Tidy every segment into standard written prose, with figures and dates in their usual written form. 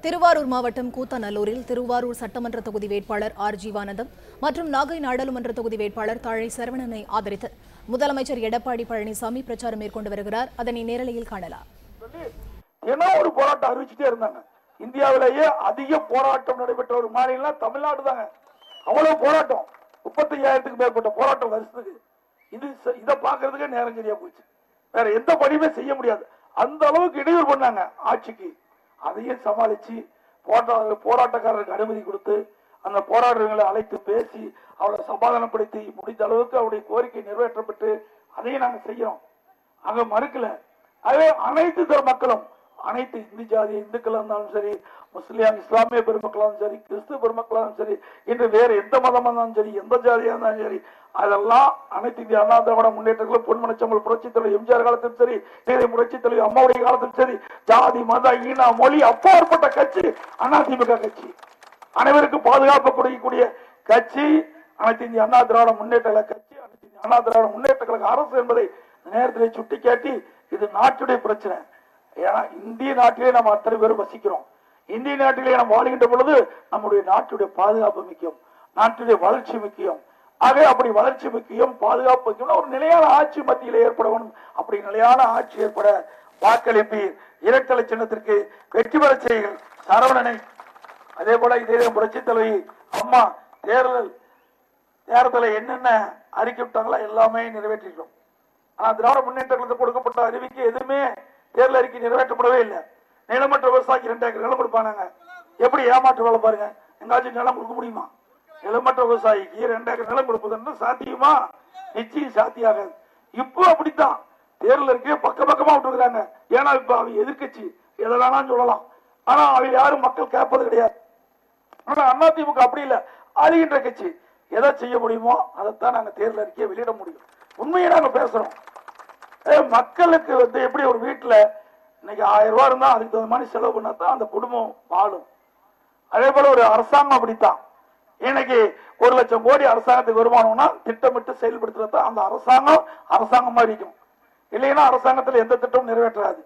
திருவாரூர் மாவட்டம் கூத்தாநல்லூரில் திருவாரூர் சட்டமன்ற தொகுதி வேட்பாளர் ஆர் ஜீவானந்தம் மற்றும் நாகை நாடாளுமன்ற தொகுதி வேட்பாளர் தாழை சரவணனை ஆதரித்து முதலமைச்சர் எடப்பாடி பழனிசாமி பிரச்சாரம் மேற்கொண்டு வருகிறார். அதனை நேரலையில் காணலாம். ஒரு போராட்டம் அறிவிச்சுட்டே இருந்தாங்க. இந்தியாவிலேயே அதிக போராட்டம் நடைபெற்ற ஒரு மாநிலம் தமிழ்நாடு தாங்க. அவ்வளவு போராட்டம், 35,000க்கு மேற்பட்ட போராட்டம் வருஷத்துக்கு. இதை பாக்குறதுக்கே நேரம் சரியா போச்சு. வேற எந்த பணியுமே செய்ய முடியாது. அந்த அளவுக்கு இடையூறு பண்ணாங்க ஆட்சிக்கு. அதையும் சமாளிச்சு போராட்டக்காரருக்கு அனுமதி கொடுத்து அந்த போராட்டங்களை அழைத்து பேசி அவரை சமாதானப்படுத்தி முடிந்த அளவுக்கு அவருடைய கோரிக்கை நிறைவேற்றப்பட்டு அதையும் நாங்க செய்யறோம். அங்க மறுக்கல. அதே அனைத்து தர மக்களும், அனைத்து இந்து ஜாதி இந்துக்களா இருந்தாலும் சரி, முஸ்லிம் இஸ்லாமிய பெருமக்களாலும் சரி, கிறிஸ்துவ பெருமக்களாலும் சரி, இன்று வேற எந்த மதமா இருந்தாலும் சரி, எந்த ஜாதியா இருந்தாலும் சரி, அதெல்லாம் அனைத்து இந்திய அண்ணா திராவிட முன்னேற்றங்களும் பொன்மனச்சம்பல் புரட்சி தலைவர் எம்ஜிஆர் காலத்திலும் சரி, புரட்சி தலைவர் அம்மாவுடைய காலத்திலும் சரி, ஜாதி மத ஈன மொழி அப்பாற்பட்ட கட்சி அதிமுக கட்சி. அனைவருக்கும் பாதுகாப்பு கொடுக்கக்கூடிய கட்சி அனைத்து இந்திய அண்ணா திராவிட முன்னேற்ற கட்சி, அனைத்து இந்திய அண்ணா திராவிட முன்னேற்ற கழக அரசு என்பதை நேரத்தில் சுட்டிக்காட்டி, இது நாட்டுடைய பிரச்சனை. ஏன்னா இந்திய நாட்டிலே நம்ம அத்தனை பேரும் வசிக்கிறோம். இந்திய நாட்டிலே நாம் வாழ்கின்ற பொழுது நம்முடைய நாட்டுடைய பாதுகாப்பு முக்கியம், நாட்டுடைய வளர்ச்சி முக்கியம். ஆக அப்படி வளர்ச்சி முக்கியம், பாதுகாப்பு முக்கியம். ஒரு நிலையான ஆட்சி மத்தியில் ஏற்படணும். அப்படி நிலையான ஆட்சி ஏற்பட வாக்களிப்பீர். இரட்டலை சின்னத்திற்கு வெற்றி பெற செய்யுங்கள் சரவணனை. அதே போல இதே புரட்சி தலைவி அம்மா தேர்தலை என்னென்ன அறிக்கை விட்டாங்களோ எல்லாமே நிறைவேற்றிட்டோம். ஆனா திராவிட முன்னேற்ற கழகத்துக்கு கொடுக்கப்பட்ட அறிவிக்கை எதுவுமே தேர்தல் அறிக்கை நிறைவேற்றப்படவே இல்லை. நிலமற்ற விவசாயிக்கு 2 ஏக்கர் நிலம் கொடுப்பாங்க. எப்படி ஏமாற்று வேலை பாருங்க. எங்காச்சும் நிலம் கொடுக்க முடியுமா? நிலமற்ற விவசாயிக்கு 2 ஏக்கர் நிலம் கொடுப்பது சாத்தியமா? நிச்சயம் சாத்தியாகாது. இப்போ அப்படித்தான் தேர்தல் அறிக்கையை பக்கமா விட்டுருக்காங்க. ஏன்னா இப்ப அவங்க எதிர்கட்சி எதை வேணாலும் சொல்லலாம். ஆனா அவங்க யாரும் மக்கள் கேட்பது கிடையாது. ஆனா அதிமுக அப்படி இல்லை, ஆளுகின்ற கட்சி. எதை செய்ய முடியுமோ அதைத்தான் நாங்க தேர்தல் அறிக்கையை வெளியிட முடியும். உண்மையை நாங்க பேசுறோம். மக்களுக்கு எப்படி ஒரு வீட்டுல இன்னைக்கு 1000 ரூபாய் இருந்தா அதுக்கு தகுந்த மாதிரி செலவு பண்ணாதான் அந்த குடும்பம் வாழும். அதே போல ஒரு அரசாங்கம் அப்படித்தான். இன்னைக்கு 1 லட்சம் கோடி அரசாங்கத்துக்கு வருமானம்னா திட்டமிட்டு செயல்படுத்துறதான் அந்த அரசாங்கமா இருக்கும். இல்லைன்னா அரசாங்கத்தில் எந்த திட்டமும் நிறைவேற்றாது.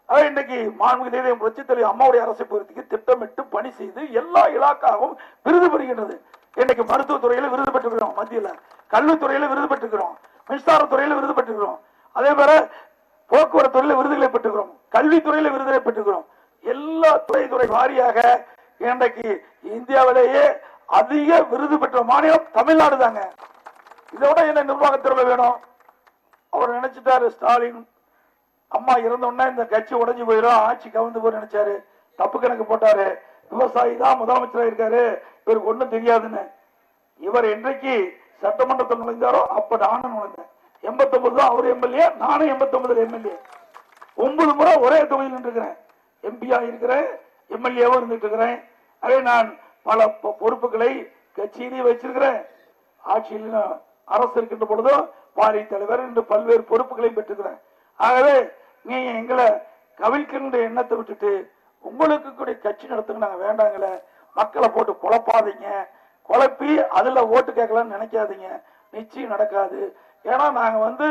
அதாவது இன்னைக்கு மாண்புமிகு புரட்சி தலைவர் அம்மாவுடைய அரசை பொறுத்துக்கு திட்டமிட்டு பணி செய்து எல்லா இலாக்காவும் விருது பெறுகின்றது. இன்னைக்கு மருத்துவத்துறையில விருது பெற்றுக்கிறோம், மத்தியில கல்வித்துறையில விருது பெற்றுக்கிறோம், மின்சாரத்துறையில விருது பெற்றுக்கிறோம், அதே போல போக்குவரத்து துறையில விருதுகளை பெற்றுக்கிறோம், கல்வித்துறையில விருதுகளை பெற்றுக்கிறோம். எல்லா துறை வாரியாக இன்றைக்கு இந்தியாவிலேயே அதிக விருது பெற்ற மாநிலம் தமிழ்நாடு தாங்க. இதோட என்ன நிர்வாகத்திறமை வேணும்? அவர் நினைச்சிட்டாரு ஸ்டாலின் அம்மா இறந்தோடனே இந்த கட்சி உடைஞ்சு போயிடும், ஆட்சி கவுந்து போய் நினைச்சாரு. தப்பு கணக்கு போட்டாரு. விவசாயி தான் முதலமைச்சராக இருக்காரு, இவருக்கு ஒண்ணும் தெரியாதுன்னு. இவர் என்றைக்கு சட்டமன்றத்தில் நுழைந்தாரோ அப்ப நானும் நுழைந்தேன். 89 தான் அவர் எம்எல்ஏ, நானும் 89 எம்எல்ஏ. 9 முறை ஒரே தொகுதியில் நின்றுக்கிறேன். எம்பியா இருக்கிறேன், எம்எல்ஏவும் இருந்துட்டு இருக்கிறேன். அதே நான் பல பொறுப்புகளை கட்சியிலேயே வச்சிருக்கிறேன். ஆட்சியில் அரசு இருக்கின்ற பொழுதும் பாரி தலைவர் என்று பல்வேறு பொறுப்புகளையும் பெற்றுக்கிறேன். ஆகவே நீங்க எங்களை கவிழ்க்கின்ற எண்ணத்தை விட்டுட்டு உங்களுக்கு கூட கட்சி நடத்துங்க நாங்க வேண்டாங்கள. மக்களை போட்டு குழப்பாதீங்க. குழப்பி அதுல ஓட்டு கேட்கலாம்னு நினைக்காதீங்க. நிச்சயம் நடக்காது. ஏன்னா நாங்க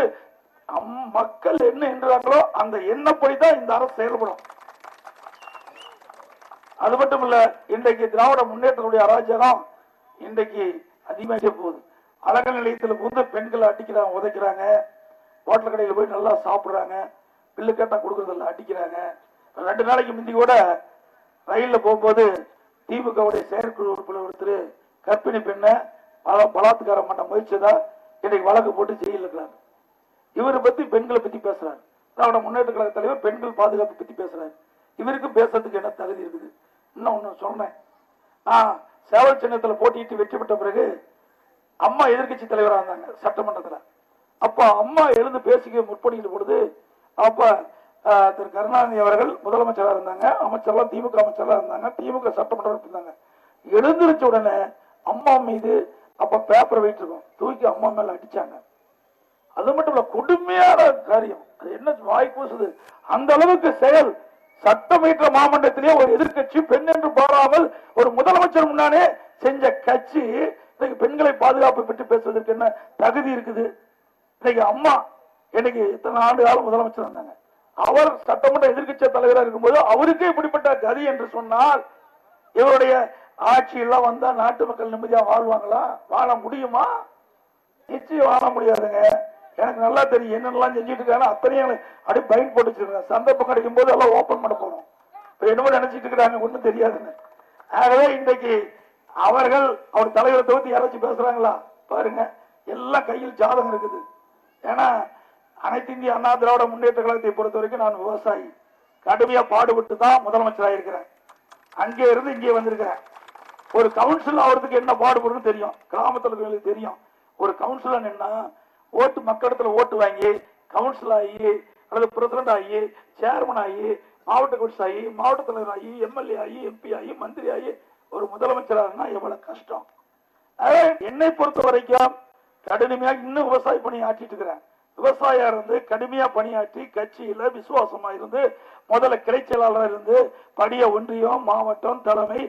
மக்கள் என்ன எண்ணுறாங்களோ அந்த எண்ணப்படிதான் இந்த அரசு செயல்படும். அது மட்டும் இல்ல, இன்றைக்கு திராவிட முன்னேற்றத்துடைய அராஜகம் இன்றைக்கு அதிகமாகிட்டே போகுது. அழகு நிலையத்தில் புகுந்து பெண்களை அடிக்கிறாங்க, உதைக்கிறாங்க. ஹோட்டல் கடையில் போய் நல்லா சாப்பிடுறாங்க, பில்லு கேட்டா கொடுக்கறதில்ல, அடிக்கிறாங்க. 2 நாளைக்கு முந்தி கூட ரயில்ல போகும்போது திமுகவுடைய செயற்குழு உறுப்பினர் ஒருத்தர் கர்ப்பிணி பெண்ணை பலாத்காரம் பண்ண முயற்சிதா இன்னைக்கு வழக்கு போட்டு ஜெயில இருக்கிறார். இவரை பத்தி பெண்களை பத்தி பேசுறாரு. திராவிட முன்னேற்ற கழக தலைவர் பெண்கள் பாதுகாப்பு பத்தி பேசுறாரு. இவருக்கு பேசுறதுக்கு என்ன தகுதி இருக்குது? இன்னொன்னு சொன்னேன், நான் சேவல் சின்னத்துல போட்டிட்டு வெற்றி பெற்ற பிறகு அம்மா எதிர்கட்சி தலைவராக இருந்தாங்க சட்டமன்றத்துல. அப்ப அம்மா எழுந்து பேசிக்க முற்படுகின்ற பொழுது அப்ப திரு கருணாநிதி அவர்கள் முதலமைச்சராக இருந்தாங்க, அமைச்சர்லாம் திமுக அமைச்சராக இருந்தாங்க, திமுக சட்டமன்ற இருந்தாங்க. எழுந்திருச்ச உடனே அம்மா மீது அப்ப பேப்பரை வைத்திருக்கோம் தூக்கி அம்மா மேல அடிச்சாங்க. அது மட்டும் இல்ல, கொடுமையான காரியம். அது என்ன வாய் கூசுது அந்த அளவுக்கு செயல். சட்டமன்ற மாமன்றத்திலே ஒரு எதிர்கட்சி பெண் என்று பாராமல் ஒரு முதலமைச்சர் முன்னாலே செஞ்ச கட்சி பெண்களை பாதுகாப்பு பற்றி பேசுவதற்கு என்ன தகுதி இருக்குது? இன்னைக்கு அம்மா இன்னைக்கு இத்தனை ஆண்டு காலம் முதலமைச்சர் இருந்தாங்க. அவர் சட்டமன்ற எதிர்க்கட்சி தலைவராக இருக்கும்போது அவருக்கு இப்படிப்பட்ட கதி என்று சொன்னால் இவருடைய ஆட்சியெல்லாம் வந்தா நாட்டு மக்கள் நிம்மதியா வாழ்வாங்களா? வாழ முடியுமா? நிச்சயம் வாழ முடியாதுங்க. எனக்கு நல்லா தெரியும் என்னென்னலாம் செஞ்சுட்டு இருக்காங்க. அத்தனையும் அப்படி பைன் போட்டு வச்சிருக்காங்க. சந்தர்ப்பம் கிடைக்கும் போது எல்லாம் ஓபன் பண்ண போறோம். என்னமோ நினைச்சிட்டு இருக்கிறாங்க, ஒண்ணும் தெரியாதுன்னு. ஆகவே இன்றைக்கு அவர்கள் அவர் தலைவரை தவிர்த்து யாராச்சும் பேசுறாங்களா? பாருங்க, எல்லாம் கையில் ஜாதகம் இருக்குது. ஏன்னா அனைத்து இந்திய அண்ணா திராவிட முன்னேற்ற கழகத்தை பொறுத்த வரைக்கும் நான் விவசாயி, கடுமையா பாடுபட்டு தான் முதலமைச்சராக இருக்கிறேன். அங்கே இருந்து இங்கே வந்திருக்கிறேன். ஒரு கவுன்சில் ஆகிறதுக்கு என்ன பாடுபடுன்னு தெரியும், கிராமத்தில் தெரியும். ஒரு கவுன்சிலர் என்ன ஓட்டு மக்களிடத்துல ஓட்டு வாங்கி கவுன்சில் ஆகி அல்லது பிரசிடண்ட் ஆகி சேர்மன் ஆகி மாவட்ட கவுன்சில் ஆகி மாவட்ட தலைவர் ஆகி எம்எல்ஏ ஆகி எம்பி ஆகி மந்திரி ஆகி ஒரு முதலமைச்சராக எவ்வளவு கஷ்டம். என்னை பொறுத்த வரைக்கும் கடுமையாக இன்னும் விவசாய பணி ஆற்றிட்டு இருக்கிறேன். விவசாயியா இருந்து கடுமையா பணியாற்றி கட்சியில விசுவாசமா இருந்து முதல்ல கிளை செயலாளர் இருந்து படிய ஒன்றியம் மாவட்டம் தலைமை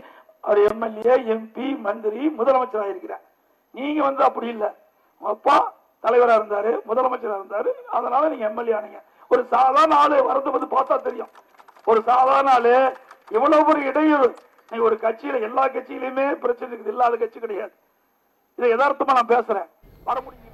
எம்எல்ஏ எம்பி மந்திரி முதலமைச்சராக இருக்கிறேன். நீங்க அப்படி இல்லை, அப்பா தலைவரா இருந்தாரு முதலமைச்சரா இருந்தாரு, அதனால நீங்க எம்எல்ஏ ஆனீங்க. ஒரு சாதாரண ஆளு வரது பார்த்தா தெரியும். ஒரு சாதாரண ஆளு இவ்வளவு ஒரு இடையூறு. நீ ஒரு கட்சியில எல்லா கட்சியிலுமே பிரச்சனை இருக்குது, இல்லாத கட்சி கிடையாது. இதை யதார்த்தமா நான் பேசுறேன். வர முடியும்.